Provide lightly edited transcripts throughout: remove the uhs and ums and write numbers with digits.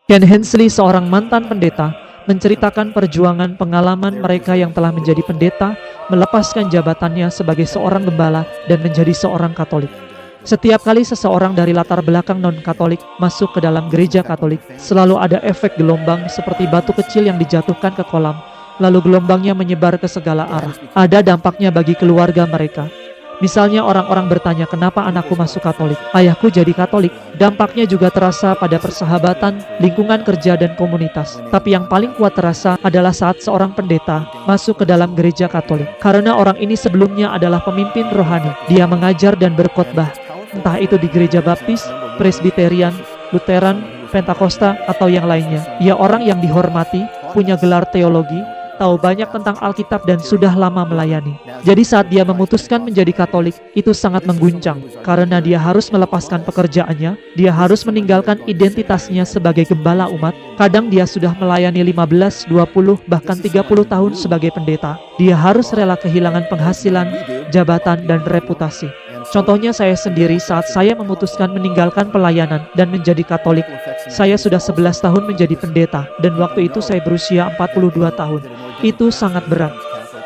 Ken Hensley, seorang mantan pendeta, menceritakan perjuangan pengalaman mereka yang telah menjadi pendeta, melepaskan jabatannya sebagai seorang gembala dan menjadi seorang Katolik. Setiap kali seseorang dari latar belakang non-Katolik masuk ke dalam gereja Katolik, selalu ada efek gelombang seperti batu kecil yang dijatuhkan ke kolam, lalu gelombangnya menyebar ke segala arah. Ada dampaknya bagi keluarga mereka. Misalnya orang-orang bertanya, kenapa anakku masuk Katolik? Ayahku jadi Katolik. Dampaknya juga terasa pada persahabatan, lingkungan kerja, dan komunitas. Tapi yang paling kuat terasa adalah saat seorang pendeta masuk ke dalam gereja Katolik. Karena orang ini sebelumnya adalah pemimpin rohani. Dia mengajar dan berkhotbah, entah itu di gereja Baptis, Presbiterian, Lutheran, Pentakosta, atau yang lainnya. Ia orang yang dihormati, punya gelar teologi, tahu banyak tentang Alkitab dan sudah lama melayani. Jadi saat dia memutuskan menjadi Katolik, itu sangat mengguncang. Karena dia harus melepaskan pekerjaannya, dia harus meninggalkan identitasnya sebagai gembala umat. Kadang dia sudah melayani 15, 20, bahkan 30 tahun sebagai pendeta. Dia harus rela kehilangan penghasilan, jabatan, dan reputasi. Contohnya saya sendiri saat saya memutuskan meninggalkan pelayanan dan menjadi Katolik. Saya sudah 11 tahun menjadi pendeta dan waktu itu saya berusia 42 tahun. Itu sangat berat.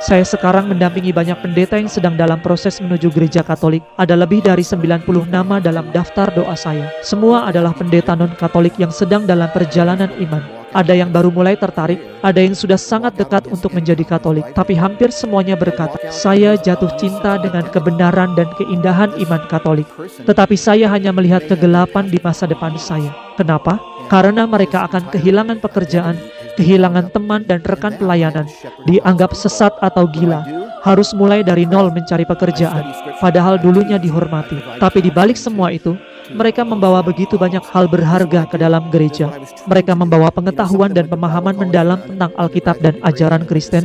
Saya sekarang mendampingi banyak pendeta yang sedang dalam proses menuju gereja Katolik. Ada lebih dari 90 nama dalam daftar doa saya. Semua adalah pendeta non-Katolik yang sedang dalam perjalanan iman. Ada yang baru mulai tertarik, ada yang sudah sangat dekat untuk menjadi Katolik, tapi hampir semuanya berkata, saya jatuh cinta dengan kebenaran dan keindahan iman Katolik, tetapi saya hanya melihat kegelapan di masa depan saya. Kenapa? Karena mereka akan kehilangan pekerjaan, kehilangan teman dan rekan pelayanan, dianggap sesat atau gila, harus mulai dari nol mencari pekerjaan, padahal dulunya dihormati. Tapi di balik semua itu, mereka membawa begitu banyak hal berharga ke dalam gereja. Mereka membawa pengetahuan dan pemahaman mendalam tentang Alkitab dan ajaran Kristen.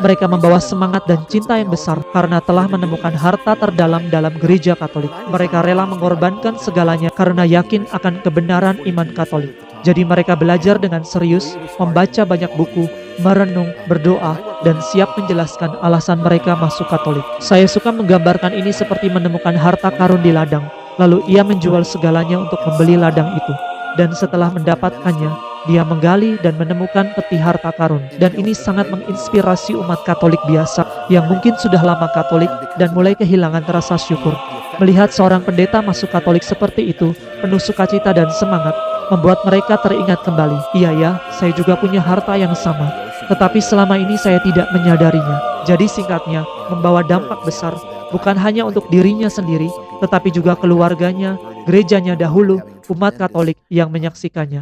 Mereka membawa semangat dan cinta yang besar karena telah menemukan harta terdalam dalam gereja Katolik. Mereka rela mengorbankan segalanya karena yakin akan kebenaran iman Katolik. Jadi mereka belajar dengan serius, membaca banyak buku, merenung, berdoa, dan siap menjelaskan alasan mereka masuk Katolik. Saya suka menggambarkan ini seperti menemukan harta karun di ladang. Lalu ia menjual segalanya untuk membeli ladang itu. Dan setelah mendapatkannya, dia menggali dan menemukan peti harta karun. Dan ini sangat menginspirasi umat Katolik biasa yang mungkin sudah lama Katolik dan mulai kehilangan rasa syukur. Melihat seorang pendeta masuk Katolik seperti itu, penuh sukacita dan semangat, membuat mereka teringat kembali. Iya ya, saya juga punya harta yang sama. Tetapi selama ini saya tidak menyadarinya. Jadi singkatnya, membawa dampak besar, bukan hanya untuk dirinya sendiri, tetapi juga keluarganya, gerejanya dahulu, umat Katolik yang menyaksikannya.